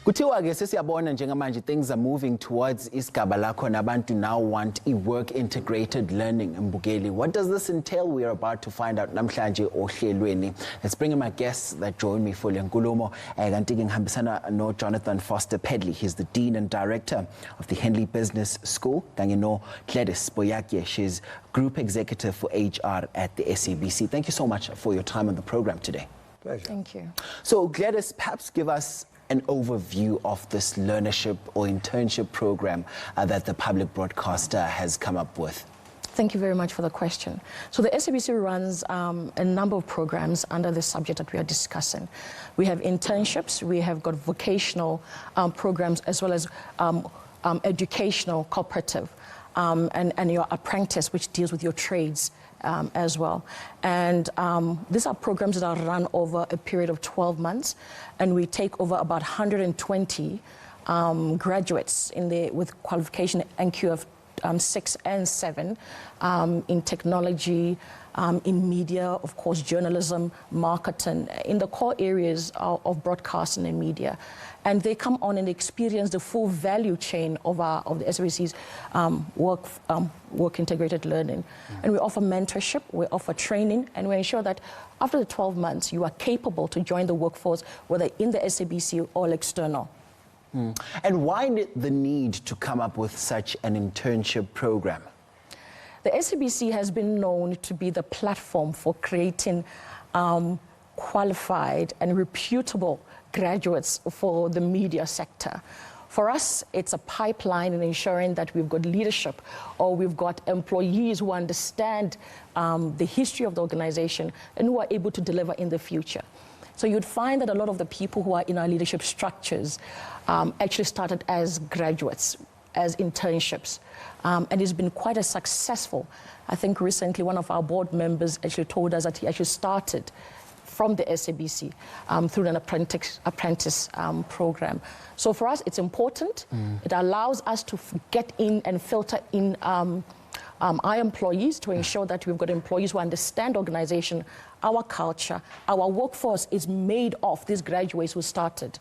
Kuthiwa ke sesiyabona njengamanje things are moving towards isigaba lakho nabantu now want work integrated learning mbukeli. What does this entail? We are about to find out namhlanje ohlelweni. Let's bring in my guests that join me for le nkulumo. Kanti ke ngihambisana no Jonathan Foster-Pedley. He's the Dean and Director of the Henley Business School. Kanye no Gladys Boyakye. She's Group Executive for HR at the SABC. Thank you so much for your time on the program today. Pleasure. Thank you. So Gladys, perhaps give us an overview of this learnership or internship program that the public broadcaster has come up with. Thank you very much for the question. So the SABC runs a number of programs under the subject that we are discussing. We have internships, we have got vocational programs, as well as educational cooperative and your apprentice, which deals with your trades as well. And these are programs that are run over a period of 12 months, and we take over about 120 graduates with qualification NQ of 6 and 7 in technology, in media, of course, journalism, marketing, in the core areas of broadcasting and media. And they come on and experience the full value chain of the SABC's work integrated learning. And we offer mentorship, we offer training, and we ensure that after the 12 months, you are capable to join the workforce, whether in the SABC or external. And why the need to come up with such an internship program? The SABC has been known to be the platform for creating qualified and reputable graduates for the media sector. For us, it's a pipeline in ensuring that we've got leadership or we've got employees who understand the history of the organization and who are able to deliver in the future. So you'd find that a lot of the people who are in our leadership structures actually started as graduates, as internships. And it's been quite a successful. I think recently one of our board members actually told us that he actually started from the SABC through an apprentice program. So for us, it's important. It allows us to get in and filter in our employees to ensure that we've got employees who understand organization, our culture, our workforce is made of these graduates who started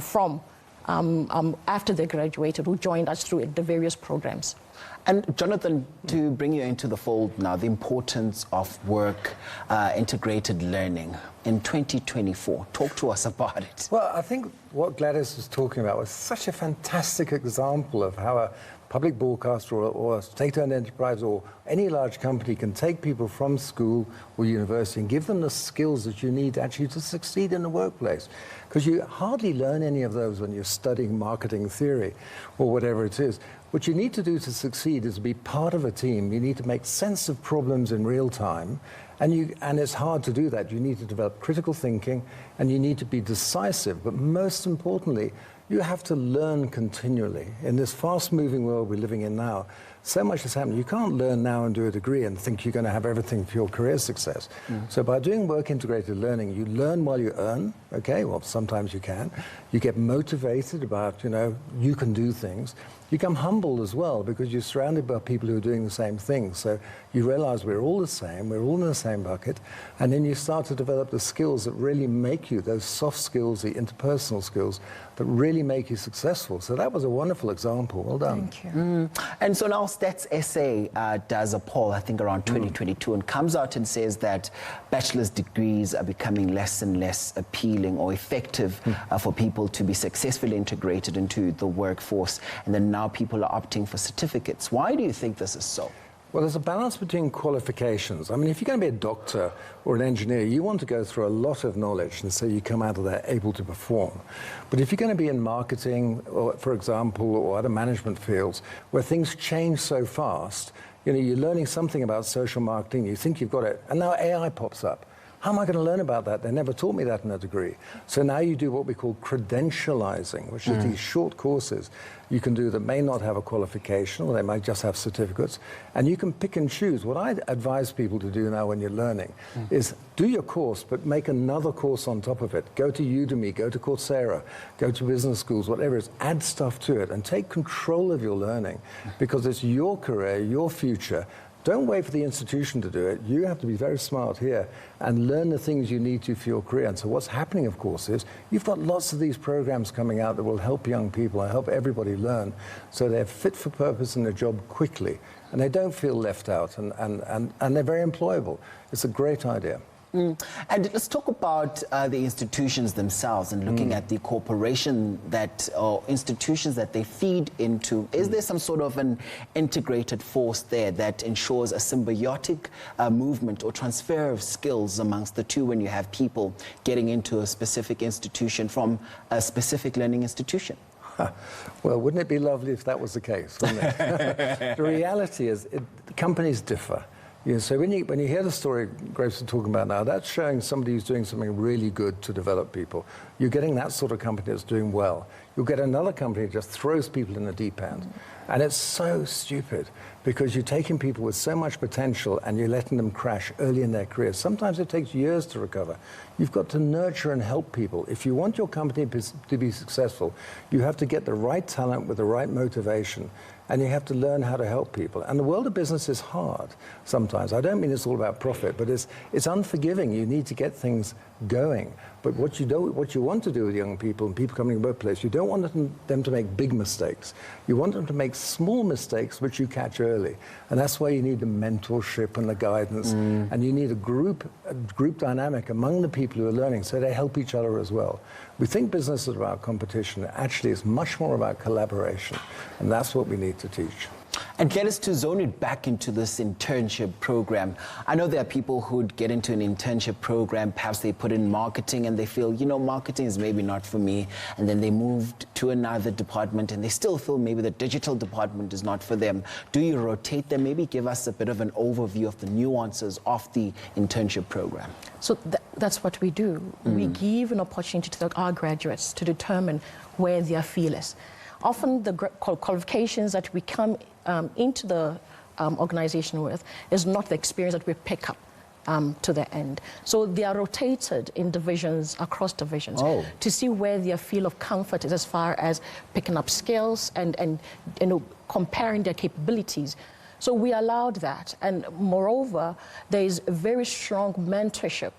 from after they graduated, who joined us through the various programs. And Jonathan, to bring you into the fold now, the importance of work integrated learning in 2024. Talk to us about it. Well, I think what Gladys was talking about was such a fantastic example of how a public broadcaster or a state-owned enterprise or any large company can take people from school or university and give them the skills that you need actually to succeed in the workplace. Because you hardly learn any of those when you're studying marketing theory or whatever it is. What you need to do to succeed is to be part of a team. You need to make sense of problems in real time. And it's hard to do that. You need to develop critical thinking and you need to be decisive. But most importantly, you have to learn continually. In this fast-moving world we're living in now, so much has happened. You can't learn now and do a degree and think you're going to have everything for your career success. So by doing work-integrated learning, you learn while you earn. Okay, well, sometimes you can. You get motivated about, you can do things. You become humble as well because you're surrounded by people who are doing the same thing. So you realize we're all the same, we're all in the same bucket, and then you start to develop the skills that really make you, those soft skills, the interpersonal skills, that really make you successful. So that was a wonderful example. Well done. Thank you. And so now Stats SA does a poll, I think around 2022, and comes out and says that bachelor's degrees are becoming less and less appealing or effective for people to be successfully integrated into the workforce. And then now people are opting for certificates. Why do you think this is so? Well, there's a balance between qualifications. I mean, if you're going to be a doctor or an engineer, you want to go through a lot of knowledge, and so you come out of there able to perform. But if you're going to be in marketing, or, for example, or other management fields, where things change so fast, you're learning something about social marketing, you think you've got it, and now AI pops up. How am I going to learn about that? They never taught me that in a degree. So now you do what we call credentializing, which is these short courses you can do that may not have a qualification, or they might just have certificates, and you can pick and choose. What I advise people to do now when you're learning is do your course, but make another course on top of it. Go to Udemy, go to Coursera, go to business schools, whatever it is, add stuff to it, and take control of your learning, because it's your career, your future. Don't wait for the institution to do it. You have to be very smart here and learn the things you need to for your career. And so what's happening, of course, is you've got lots of these programs coming out that will help young people and help everybody learn so they're fit for purpose in their job quickly and they don't feel left out and they're very employable. It's a great idea. And let's talk about the institutions themselves and looking at the corporation that, or institutions that they feed into. Is there some sort of an integrated force there that ensures a symbiotic movement or transfer of skills amongst the two when you have people getting into a specific institution from a specific learning institution? Well, wouldn't it be lovely if that was the case, wouldn't it? The reality is companies differ. Yeah, so when you hear the story Grace is talking about now, that's showing somebody who's doing something really good to develop people. You're getting that sort of company that's doing well. You'll get another company that just throws people in the deep end. And it's so stupid because you're taking people with so much potential and you're letting them crash early in their careers. Sometimes it takes years to recover. You've got to nurture and help people. If you want your company to be successful, you have to get the right talent with the right motivation. And you have to learn how to help people. And the world of business is hard sometimes. I don't mean it's all about profit, but it's unforgiving. You need to get things going. But what you want to do with young people and people coming to the workplace, you don't want them to make big mistakes. You want them to make small mistakes which you catch early. And that's why you need the mentorship and the guidance. And you need a group dynamic among the people who are learning so they help each other as well. We think business is about competition. Actually, it's much more about collaboration. And that's what we need to teach. And get us to zone it back into this internship program. I know there are people who'd get into an internship program, perhaps they put in marketing and they feel, you know, marketing is maybe not for me. And then they moved to another department and they still feel maybe the digital department is not for them. Do you rotate them? Maybe give us a bit of an overview of the nuances of the internship program. So that's what we do. We give an opportunity to our graduates to determine where their feel is. Often the qualifications that we come into the organization with is not the experience that we pick up to the end. So they are rotated in divisions, across divisions, to see where their feel of comfort is as far as picking up skills and you know, comparing their capabilities. So we allowed that, and moreover, there is a very strong mentorship.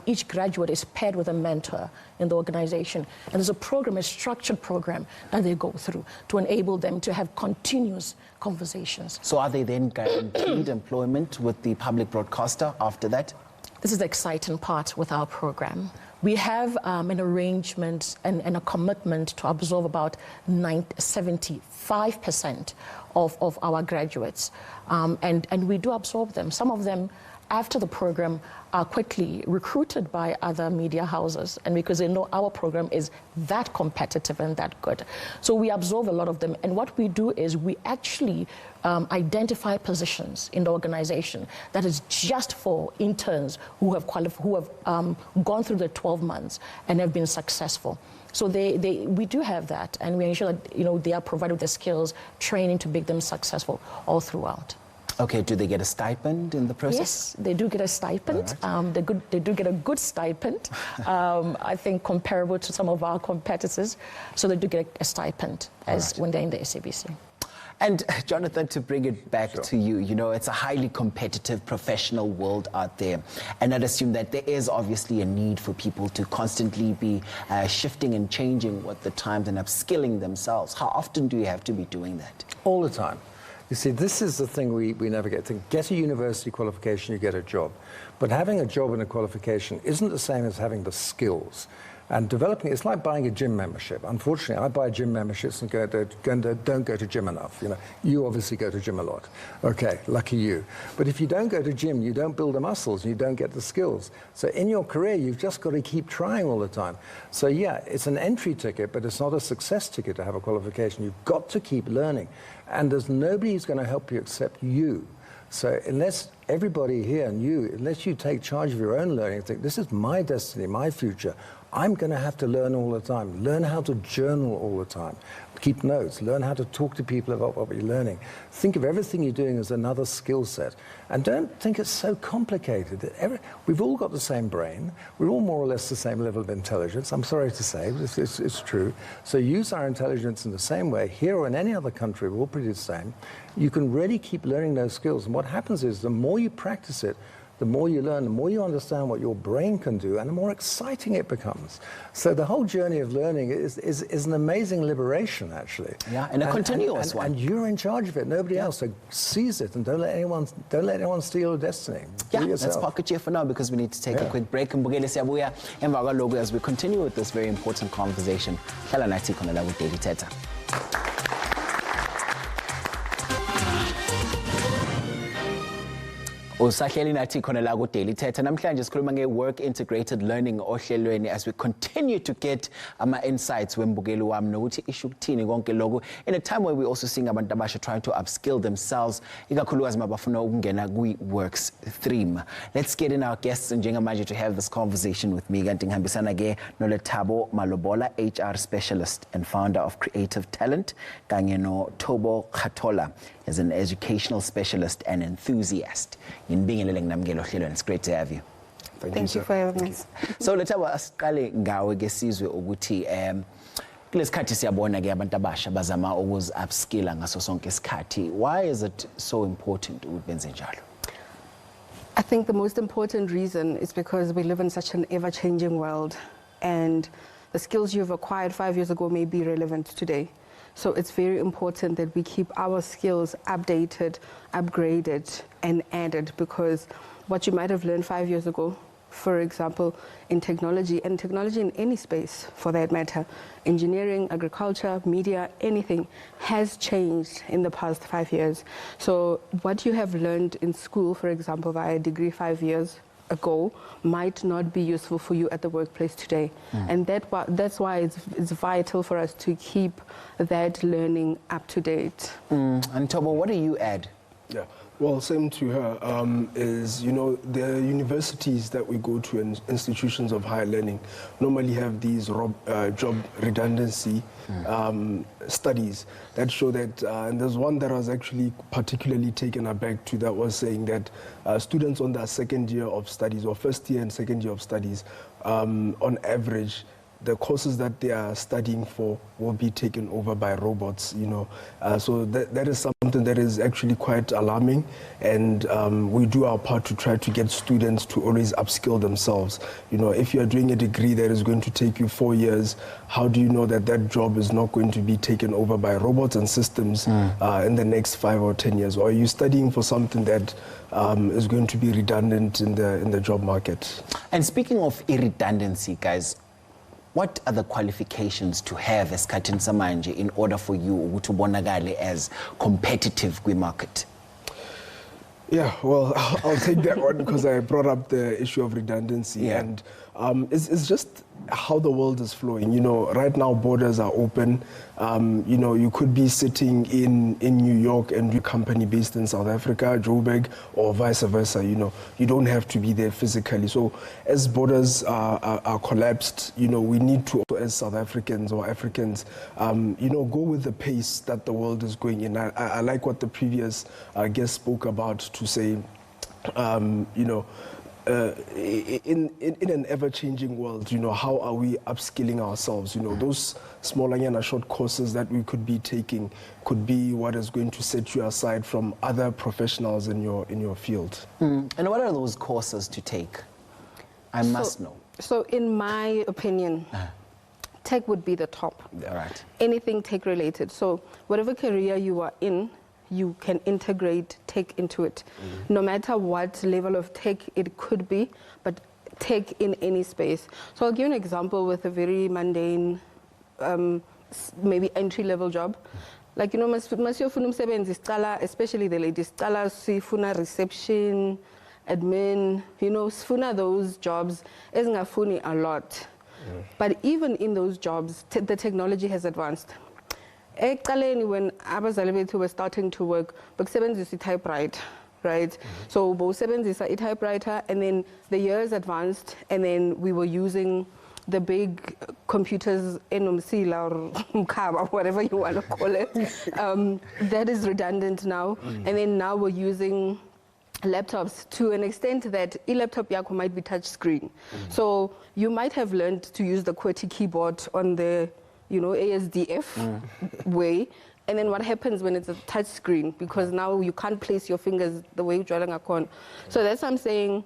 Each graduate is paired with a mentor in the organization, and there's a program, a structured program that they go through to enable them to have continuous conversations. So are they then guaranteed employment with the public broadcaster after that? This is the exciting part with our program. We have an arrangement and a commitment to absorb about 75% of our graduates. And we do absorb them. Some of them, after the program, are quickly recruited by other media houses, and because they know our program is that competitive and that good. So we absorb a lot of them, and what we do is we actually identify positions in the organization that is just for interns who have gone through the 12 months and have been successful. So we do have that, and we ensure that, you know, they are provided with the skills, training to make them successful all throughout. Okay, do they get a stipend in the process? Yes, they do get a stipend. Right. They do get a good stipend, I think comparable to some of our competitors. So they do get a stipend when they're in the SABC. And Jonathan, to bring it back to you, you know, it's a highly competitive professional world out there. And I'd assume that there is obviously a need for people to constantly be shifting and changing with the times and upskilling themselves. How often do you have to be doing that? All the time. You see, this is the thing we never get. To get a university qualification, you get a job. But having a job and a qualification isn't the same as having the skills. And developing, it's like buying a gym membership. Unfortunately, I buy gym memberships and don't go to gym enough. You know, you obviously go to gym a lot. Okay, lucky you. But if you don't go to gym, you don't build the muscles, you don't get the skills. So in your career, you've just got to keep trying all the time. So yeah, it's an entry ticket, but it's not a success ticket to have a qualification. You've got to keep learning. And there's nobody who's going to help you except you. So unless everybody here and you, unless you take charge of your own learning and think, this is my destiny, my future, I'm going to have to learn all the time. Learn how to journal all the time. keep notes, learn how to talk to people about what you're learning. Think of everything you're doing as another skill set. And don't think it's so complicated. We've all got the same brain. We're all more or less the same level of intelligence. I'm sorry to say, but it's true. So use our intelligence in the same way. Here or in any other country, we're all pretty the same. You can really keep learning those skills. And what happens is the more you practice it, the more you learn, the more you understand what your brain can do, and the more exciting it becomes. So the whole journey of learning is an amazing liberation, actually. Yeah, and a continuous one. And you're in charge of it, nobody else. So seize it and don't let anyone steal your destiny. Yeah, let's park it here for now because we need to take a quick break. Mbukele siyabuya emva kwalokho as we continue with this very important conversation. Hlala nathi khona la ku Daily Thetha. Usahleli nathi khona la ku Daily Thetha. Namhlanje sikhuluma nge-work integrated learning ohlelweni as we continue to get insights wembukeli wami nokuthi isho ukuthini konke lokho in a time where we also seeing abantu abasha trying to upskill themselves ikakhulukazi mabafuna ukungena kwi-works stream. Let's get in our guests njengamanje to have this conversation with me. Kanti ngihambisana ke noLethabo Malobola, HR specialist and founder of Creative Talent, kanye no Tobo Khatola as an educational specialist and enthusiast. It's great to have you. Thank you for having us. So Lethabo, asiqale ngawe ke sizwe ukuthi kulesikhathi siyabona ke abantu abasha bazama ukuzi-upskilla ngaso sonke isikhathi. Why is it so important ukuthi benze njalo? I think the most important reason is because we live in such an ever-changing world, and the skills you've acquired 5 years ago may be relevant today. So it's very important that we keep our skills updated, upgraded, and added, because what you might have learned 5 years ago, for example, in technology, and technology in any space for that matter, engineering, agriculture, media, anything, has changed in the past 5 years. So what you have learned in school, for example, via a degree 5 years ago, might not be useful for you at the workplace today. And that's why it's vital for us to keep that learning up to date. And Tobo, what do you add? Yeah, well, same to her, is, you know, the universities that we go to and institutions of higher learning normally have these job redundancy studies that show that, and there's one that I was actually particularly taken aback to, that was saying that students on their second year of studies, or first year and second year of studies, on average, the courses that they are studying for will be taken over by robots, you know. So that is something that is actually quite alarming, and we do our part to try to get students to always upskill themselves. You know, if you are doing a degree that is going to take you 4 years, how do you know that that job is not going to be taken over by robots and systems in the next 5 or 10 years? Or are you studying for something that is going to be redundant in the job market? And speaking of redundancy, guys, what are the qualifications to have esikhathini samanje in order for you ukuthi ubonakale as competitive kwi-market? Yeah, well, I'll take that one because I brought up the issue of redundancy. Yeah. And it's just how the world is flowing. You know, right now borders are open. You know, you could be sitting in New York and do company based in South Africa, Joburg, or vice versa. You know, you don't have to be there physically. So as borders are collapsed, you know, we need to, as South Africans or Africans, you know, go with the pace that the world is going in. I like what the previous guest spoke about, to say, you know, in an ever-changing world, you know, how are we upskilling ourselves? You know, those small and short courses that we could be taking could be what is going to set you aside from other professionals in your field. And what are those courses to take? I must know. So in my opinion, tech would be the top. All right. Anything tech related. So whatever career you are in, you can integrate tech into it. No matter what level of tech it could be, but tech in any space. So I'll give you an example with a very mundane, maybe entry-level job. Like, you know, especially the ladies, sifuna reception, admin, you know, sifuna those jobs, ezingafuni a lot. But even in those jobs, the technology has advanced. When abazali bethu were starting to work, bakusebenzisa i-typewriter, right? So bowusebenzisa i-typewriter, and then the years advanced, and then we were using the big computers, enomsila or mkaba, whatever you want to call it, that is redundant now. And then now we're using laptops to an extent that e-laptop yako might be touch screen. So you might have learned to use the QWERTY keyboard on the, ASDF way. And then what happens when it's a touch screen? Because now you can't place your fingers the way you're drawing a con. So that's what I'm saying.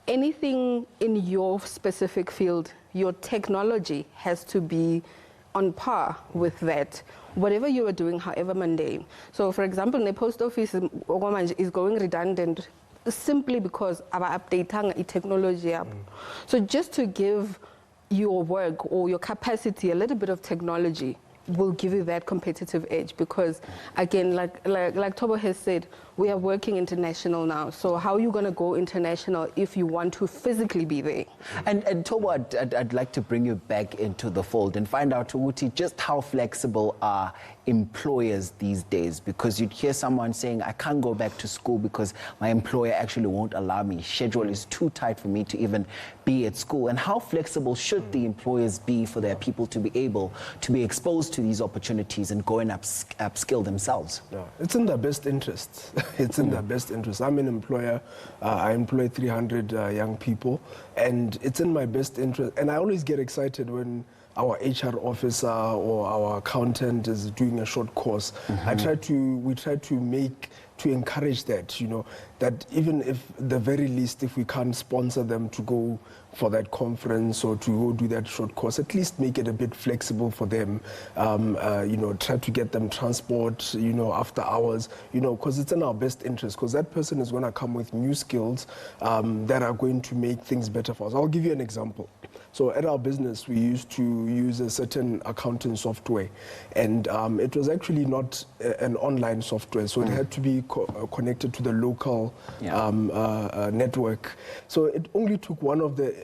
Anything in your specific field, your technology has to be on par with that. Whatever you are doing, however mundane. So for example, the post office is going redundant simply because our updating technology up. So just to give your work or your capacity a little bit of technology will give you that competitive edge, because again, like Tobo has said, we are working international now. So how are you going to go international if you want to physically be there? And Tobo, I'd like to bring you back into the fold and find out, Uti, just how flexible are employers these days? Because you'd hear someone saying, I can't go back to school because my employer actually won't allow me. Schedule is too tight for me to even be at school. And how flexible should the employers be for their people to be able to be exposed to these opportunities and go and upskill themselves? Yeah, it's in their best interest. It's in their best interest. I'm an employer. I employ 300 young people, and it's in my best interest. And I always get excited when our HR officer or our accountant is doing a short course. We try to encourage that, that even if the very least, if we can't sponsor them to go for that conference or to go do that short course, at least make it a bit flexible for them. Try to get them transport, after hours, because it's in our best interest, because that person is going to come with new skills that are going to make things better for us. I'll give you an example. So at our business, we used to use a certain accounting software, and it was actually not an online software, so it had to be connected to the local network. So it only took one of the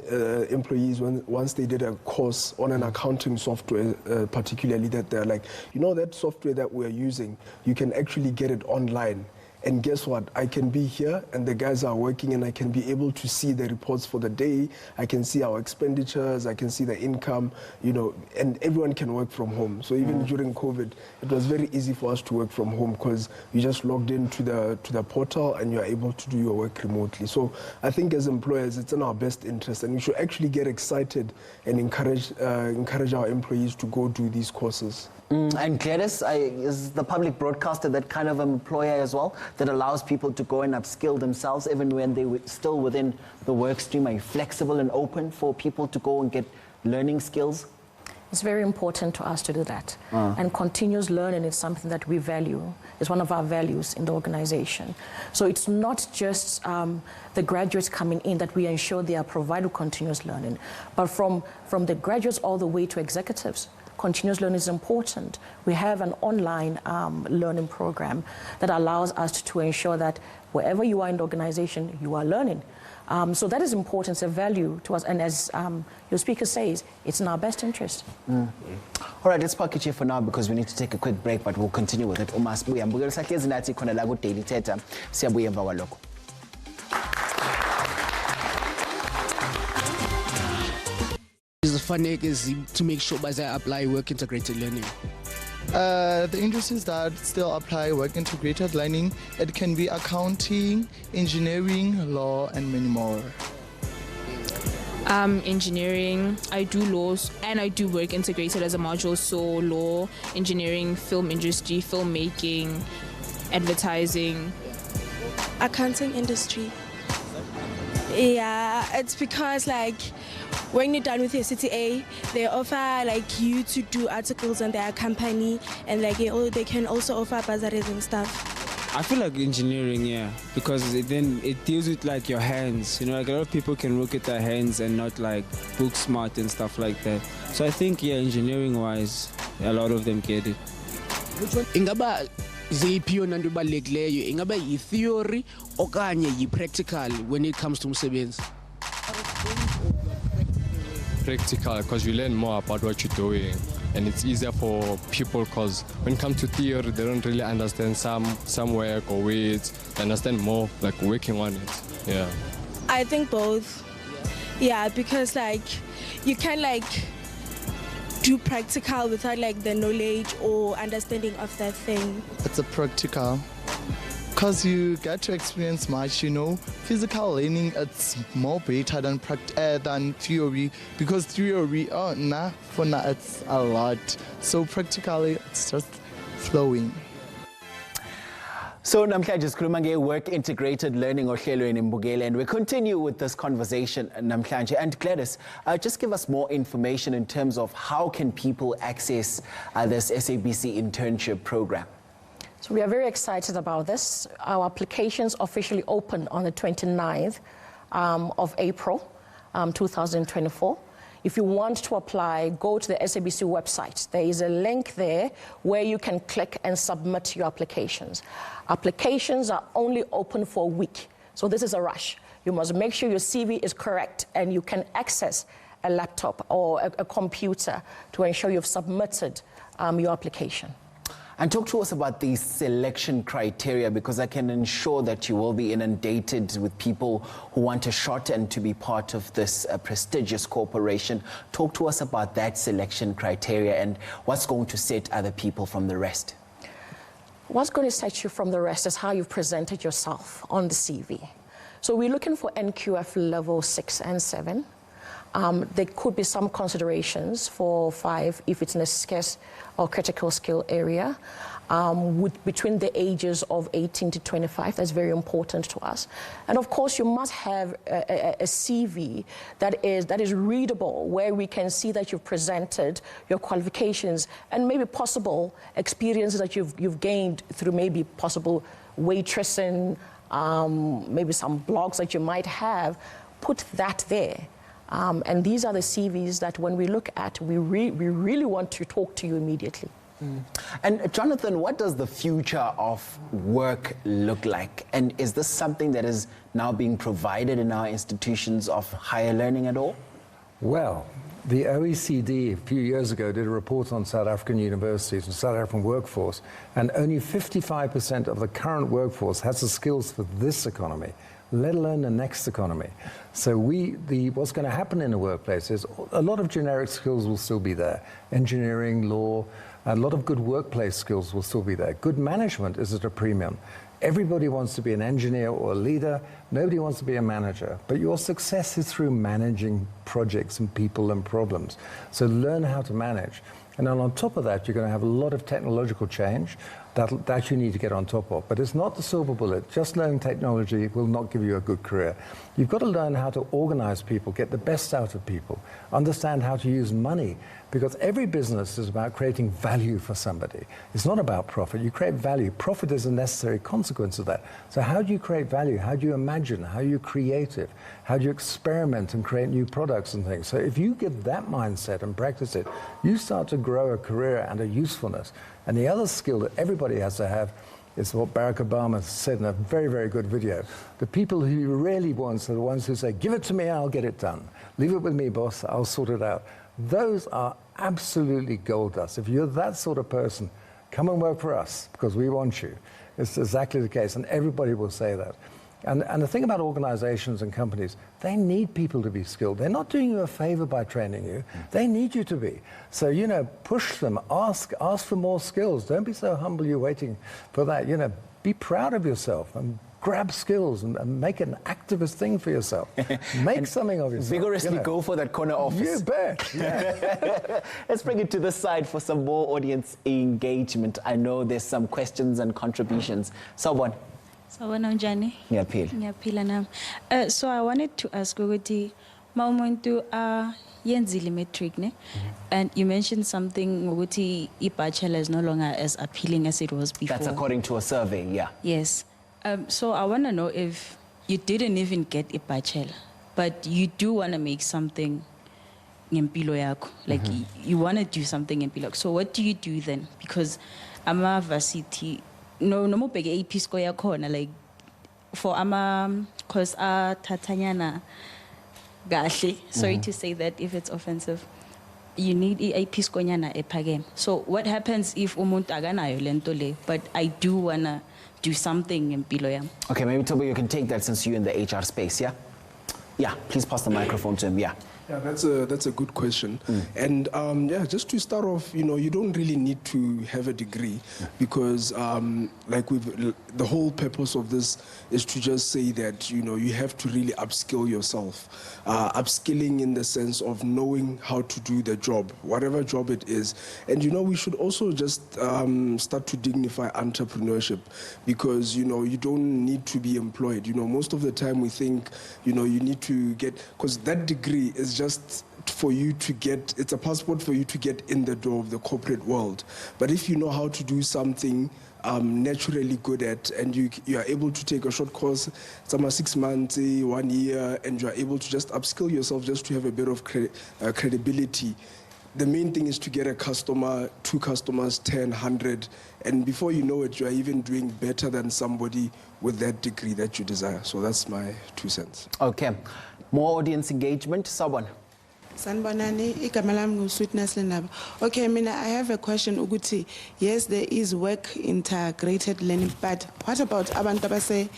employees, once they did a course on an accounting software, particularly, that they're like, that software that we're using, you can actually get it online. And guess what? I can be here and the guys are working, and I can be able to see the reports for the day. I can see our expenditures, I can see the income, and everyone can work from home. So even during COVID, it was very easy for us to work from home, because you just logged into the portal and you're able to do your work remotely. So I think as employers, it's in our best interest, and we should actually get excited and encourage our employees to go do these courses. And Gladys, is the public broadcaster that kind of employer as well, that allows people to go and upskill themselves even when they're still within the work stream? Are you flexible and open for people to go and get learning skills? It's very important to us to do that. And continuous learning is something that we value. It's one of our values in the organization. So it's not just the graduates coming in that we ensure they are provided continuous learning, but from the graduates all the way to executives. Continuous learning is important. We have an online learning program that allows us to ensure that wherever you are in the organization, you are learning. So that is important. It's a value to us. And as your speaker says, it's in our best interest. All right, let's park it here for now because we need to take a quick break, but we'll continue with it. Daily Thetha. Siyabuya emva kwalokho. Is to make sure they apply work integrated learning. The industries that still apply work integrated learning, it can be accounting, engineering, law, and many more. Engineering, I do laws, and I do work integrated as a module, so law, engineering, film industry, filmmaking, advertising. Accounting industry. Yeah, it's because when you're done with your CTA, they offer you to do articles on their company, and they can also offer bursaries and stuff. I feel like engineering, yeah, because then it deals with your hands. A lot of people can work with their hands and not book smart and stuff like that. So I think, yeah, engineering wise, a lot of them get it. Ingaba ziphi yona nto ibalulekileyo, ingaba yi-theory okanye yi-practical when it comes to umsebenzi? Practical, because you learn more about what you're doing, and it's easier for people, because when it comes to theory, they don't really understand some work or weights. They understand more working on it. Yeah, I think both. Yeah, because like you can like do practical without like the knowledge or understanding of that thing. It's a practical. Because you get to experience much, you know. Physical learning, it's more better than theory. Because theory, for now it's a lot. So practically, it's just flowing. So namhlanje sikhuluma nge-work integrated learning ohlelweni Mbugeli, and we continue with this conversation namhlanje. And Gladys, just give us more information in terms of how can people access this SABC internship program. So we are very excited about this. Our applications officially opened on the 29th of April 2024. If you want to apply, go to the SABC website. There is a link there where you can click and submit your applications. Applications are only open for a week, so this is a rush. You must make sure your CV is correct and you can access a laptop or a computer to ensure you've submitted your application. And talk to us about the selection criteria, because I can ensure that you will be inundated with people who want a shot and to be part of this prestigious corporation. Talk to us about that selection criteria and what's going to set other people from the rest. What's going to set you from the rest is how you've presented yourself on the CV. So we're looking for NQF level 6 and 7. There could be some considerations for 5 if it's in a scarce or critical skill area. Between the ages of 18 to 25, that's very important to us. And of course, you must have a CV that is readable, where we can see that you've presented your qualifications and maybe possible experiences that you've gained through maybe possible waitressing, maybe some blogs that you might have. Put that there. And these are the CVs that when we look at, we really want to talk to you immediately. And Jonathan, what does the future of work look like? And is this something that is now being provided in our institutions of higher learning at all? Well, the OECD a few years ago did a report on South African universities and South African workforce, and only 55% of the current workforce has the skills for this economy, let alone the next economy. So what's going to happen in the workplace is a lot of generic skills will still be there. Engineering, law, a lot of good workplace skills will still be there. Good management is at a premium. Everybody wants to be an engineer or a leader. Nobody wants to be a manager. But your success is through managing projects and people and problems. So learn how to manage. And then on top of that, you're going to have a lot of technological change that you need to get on top of. But it's not the silver bullet. Just learning technology will not give you a good career. You've got to learn how to organize people, get the best out of people, understand how to use money, because every business is about creating value for somebody. It's not about profit. You create value. Profit is a necessary consequence of that. So how do you create value? How do you imagine? How are you creative? How do you experiment and create new products and things? So if you get that mindset and practice it, you start to grow a career and a usefulness. And the other skill that everybody has to have is what Barack Obama said in a very, very good video. The people who he really wants are the ones who say, give it to me, I'll get it done. Leave it with me, boss, I'll sort it out. Those are absolutely gold dust. If you're that sort of person, come and work for us because we want you. It's exactly the case, and everybody will say that. And the thing about organizations and companies, they need people to be skilled. They're not doing you a favor by training you. They need you to be. So, push them, ask for more skills. Don't be so humble you're waiting for that. Be proud of yourself and grab skills and make an activist thing for yourself. Make something of yourself. Vigorously go for that corner office. You bet. Yeah. Let's bring it to this side for some more audience engagement. I know there's some questions and contributions. Sawubona. Sawubona njani? Ngiyaphila. Ngiyaphila nami. So I wanted to ask ukuthi mawumuntu yenzile matric ne, and you mentioned something ukuthi i-bachelor is no longer as appealing as it was before. That's according to a survey, yeah. Yes. So I want to know if you didn't even get a bachelor, but you do want to make something ngempilo yakho, like you want to do something ngempilo. So what do you do then? Because ama varsity no more big AP score yakhona, like for cause tatanyana gahle. Sorry to say that if it's offensive. You need AP score nyana ephakeme. So what happens if umuntu akanayo lento le, but I do wanna do something in empilo yami? Okay, maybe Toby, you can take that since you're in the HR space, yeah? Yeah, please pass the microphone to him. Yeah. Yeah, that's a good question. And yeah, just to start off, you don't really need to have a degree because like the whole purpose of this is to just say that, you have to really upskill yourself. Upskilling in the sense of knowing how to do the job, whatever job it is. And, we should also just start to dignify entrepreneurship because, you don't need to be employed. Most of the time we think, you need to get, because that degree is just for you to get, it's a passport for you to get in the door of the corporate world. But if you know how to do something naturally good at, and you are able to take a short course, some 6 months, 1 year, and you are able to just upskill yourself just to have a bit of credibility. The main thing is to get a customer, 2 customers, 10, 100, and before you know it, you are even doing better than somebody with that degree that you desire. So that's my 2 cents. Okay. More audience engagement. Someone. Sanbonani, igama lami ngu-Sweetness Lenaba. Okay, mina, I have a question. Uguti, yes, there is work integrated learning, but what about abantu abase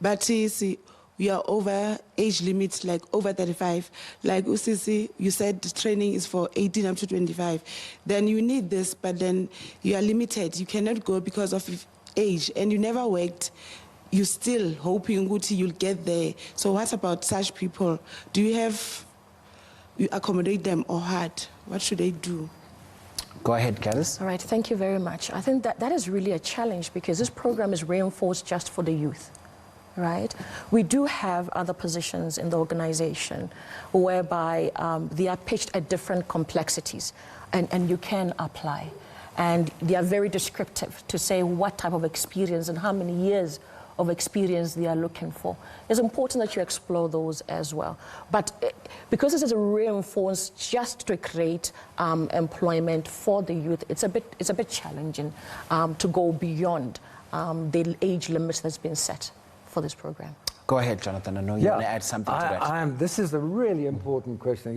bathi we are over age limits, like over 35. Like Usisi, you said training is for 18 up to 25. Then you need this, but then you are limited. You cannot go because of age, and you never worked. You're still hoping you'll get there. So what about such people? Do you accommodate them or what? What should they do? Go ahead, Candice. All right, thank you very much. I think that is really a challenge because this program is reinforced just for the youth, right? We do have other positions in the organization whereby they are pitched at different complexities and you can apply. And they are very descriptive to say what type of experience and how many years of experience they are looking for. It's important that you explore those as well. But because this is reinforced just to create employment for the youth, it's a bit challenging to go beyond the age limits that's been set for this program. Go ahead, Jonathan. I know you want to add something to that. This is a really important question.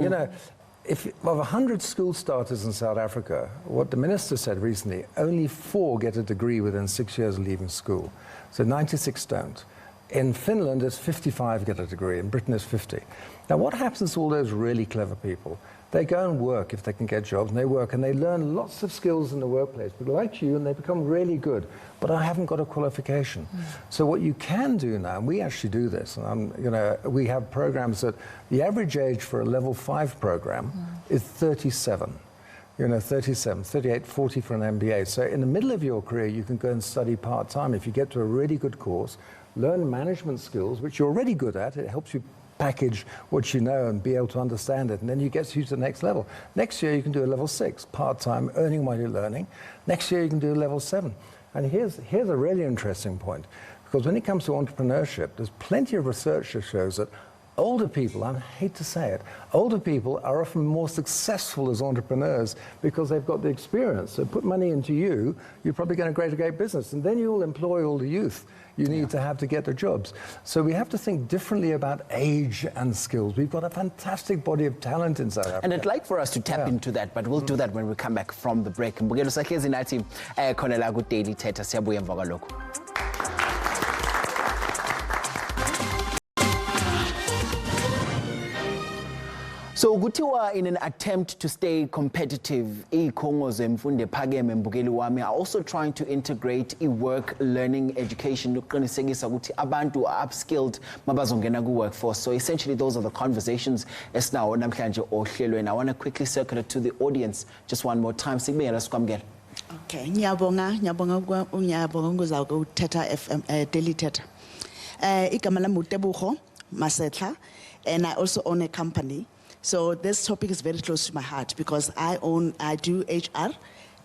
If of 100 school starters in South Africa, what the minister said recently, only 4 get a degree within 6 years of leaving school. So 96 don't. In Finland, it's 55 get a degree. In Britain, it's 50. Now, what happens to all those really clever people? They go and work if they can get jobs, and they work, and they learn lots of skills in the workplace, people like you, and they become really good. But I haven't got a qualification. So what you can do now, and we actually do this, and we have programs that the average age for a level 5 program is 37. 37, 38, 40 for an MBA. So in the middle of your career, you can go and study part-time. If you get to a really good course, learn management skills, which you're already good at. It helps you package what you know and be able to understand it, and then you get you to the next level. Next year, you can do a level 6, part-time, earning while you're learning. Next year, you can do a level 7. And here's a really interesting point, because when it comes to entrepreneurship, there's plenty of research that shows that older people, I hate to say it, older people are often more successful as entrepreneurs because they've got the experience. So put money into you, you're probably going to create a great business, and then you'll employ all the youth you need to have to get the jobs. So we have to think differently about age and skills. We've got a fantastic body of talent in South Africa. And I'd like for us to tap into that, but we'll do that when we come back from the break. Mbukelo sakhezi nathi khona la ku Daily Thetha siyabuya emva kwalokho. So kuthiwa in an attempt to stay competitive, izikhungo zemfundo ephakeme mbukeli wami are also trying to integrate work learning education ukuqinisekisa ukuthi abantu are upskilled mabazongena ku workforce. So essentially those are the conversations esinawo namhlanje ohlelweni. I want to quickly circulate to the audience just one more time. Sikubiyela sikwamukela. Okay, ngiyabonga ngoza ku Thetha FM Daily Thetha. Igama lami uTebugo Masetla, and I also own a company. So this topic is very close to my heart because I do HR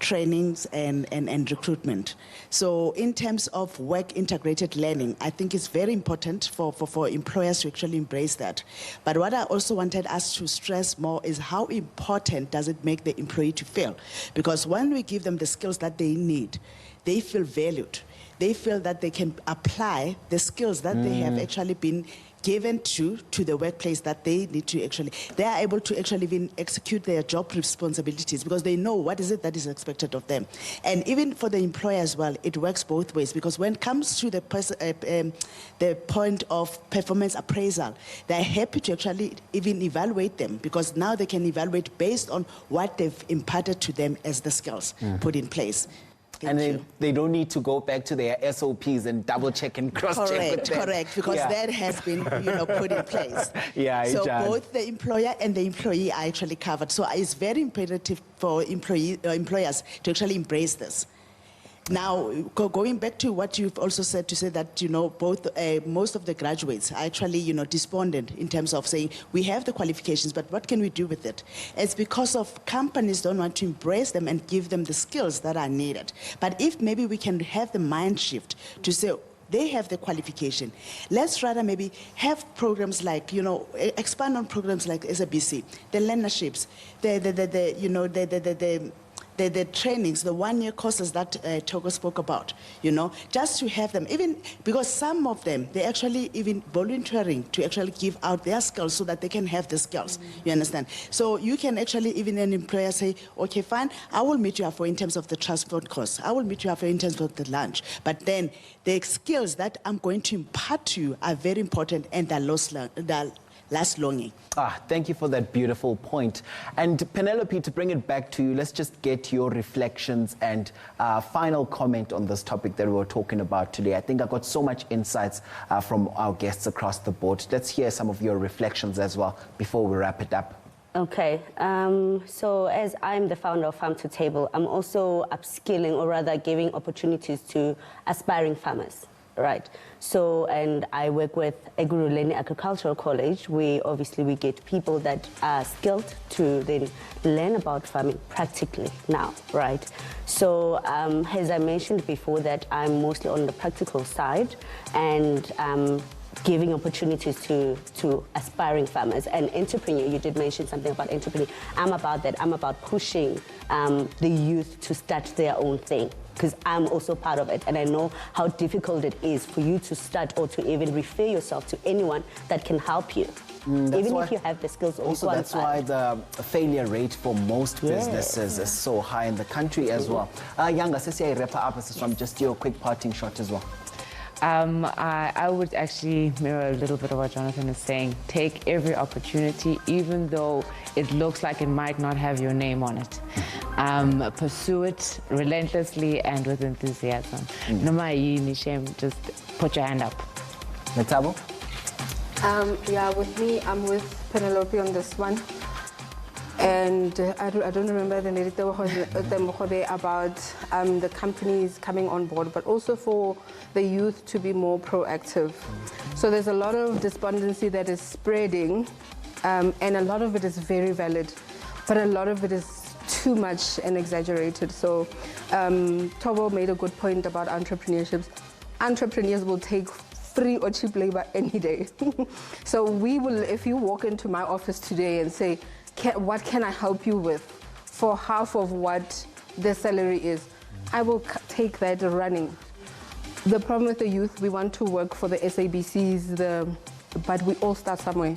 trainings and recruitment. So in terms of work integrated learning, I think it's very important for employers to actually embrace that. But what I also wanted us to stress more is how important does it make the employee to feel? Because when we give them the skills that they need, they feel valued. They feel that they can apply the skills that they have actually been given to the workplace that they need to actually, they are able to actually even execute their job responsibilities because they know what is it that is expected of them. And even for the employer as well, it works both ways because when it comes to the point of performance appraisal, they're happy to actually even evaluate them because now they can evaluate based on what they've imparted to them as the skills put in place. And they don't need to go back to their SOPs and double check and cross check. Correct, because that has been put in place. So both the employer and the employee are actually covered. So it's very imperative for employers to actually embrace this. Now, going back to what you've also said, to say that, most of the graduates are actually, despondent in terms of saying, we have the qualifications, but what can we do with it? It's because of companies don't want to embrace them and give them the skills that are needed. But if maybe we can have the mind shift to say, they have the qualification. Let's rather maybe have programs like, expand on programs like SABC, the learnerships, the trainings, the one-year courses that Togo spoke about, just to have them, even because some of them, they're actually even volunteering to actually give out their skills so that they can have the skills, you understand? So you can actually, even an employer say, okay, fine, I will meet you halfway in terms of the transport costs, I will meet you halfway in terms of the lunch, but then the skills that I'm going to impart to you are very important and they're last longing. Thank you for that beautiful point. And Penelope, to bring it back to you, let's just get your reflections and final comment on this topic that we were talking about today. I think I got so much insights from our guests across the board. Let's hear some of your reflections as well before we wrap it up. Okay, so as I'm the founder of Farm to Table, I'm also upskilling, or rather giving opportunities to aspiring farmers. Right. So, and I work with Eguruleni Agricultural College. We get people that are skilled to then learn about farming practically now, right? So, as I mentioned before, that I'm mostly on the practical side and giving opportunities to aspiring farmers and entrepreneur. You did mention something about entrepreneur. I'm about that. I'm about pushing the youth to start their own thing, because I'm also part of it, and I know how difficult it is for you to start or to even refer yourself to anyone that can help you. Even if you have the skills also. That's why the failure rate for most businesses is so high in the country as well. Yanga, sesi wrap up from just your quick parting shot as well. I would actually mirror a little bit of what Jonathan is saying. Take every opportunity, even though it looks like it might not have your name on it. Pursue it relentlessly and with enthusiasm. No matter shame, just put your hand up. Metabo? With me, I'm with Penelope on this one. And I don't remember the narrative about the companies coming on board, but also for the youth to be more proactive. So there's a lot of despondency that is spreading, and a lot of it is very valid, but a lot of it is too much and exaggerated. So Tobo made a good point about entrepreneurships. Entrepreneurs will take free or cheap labor any day. So we will, if you walk into my office today and say, what can I help you with for half of what the salary is, I will take that running. The problem with the youth, we want to work for the SABCs, but we all start somewhere.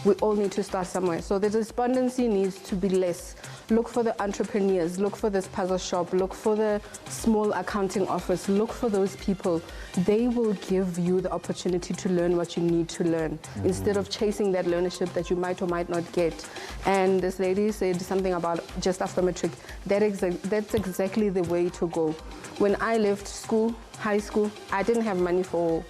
We all need to start somewhere. So the despondency needs to be less. Look for the entrepreneurs, look for this puzzle shop, look for the small accounting office, look for those people. They will give you the opportunity to learn what you need to learn, instead of chasing that learnership that you might or might not get. And this lady said something about just after matric. That's exactly the way to go. When I left school, high school, I didn't have money for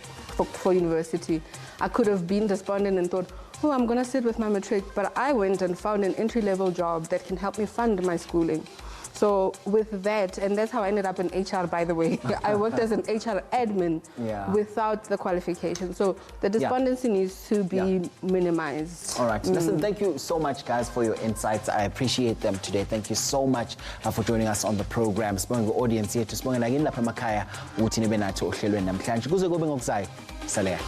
university. I could have been despondent and thought, oh, I'm going to sit with my matric, but I went and found an entry-level job that can help me fund my schooling. So with that, and that's how I ended up in HR, by the way. I worked as an HR admin without the qualification. So the despondency needs to be minimized. All right. Listen, thank you so much, guys, for your insights. I appreciate them today. Thank you so much for joining us on the program. Sibonga audience yethu, sibonga nakini lapha emakhaya ukuthi nibe nathi ohlelweni namhlanje. Kuze kube ngokuzayo. Saleh.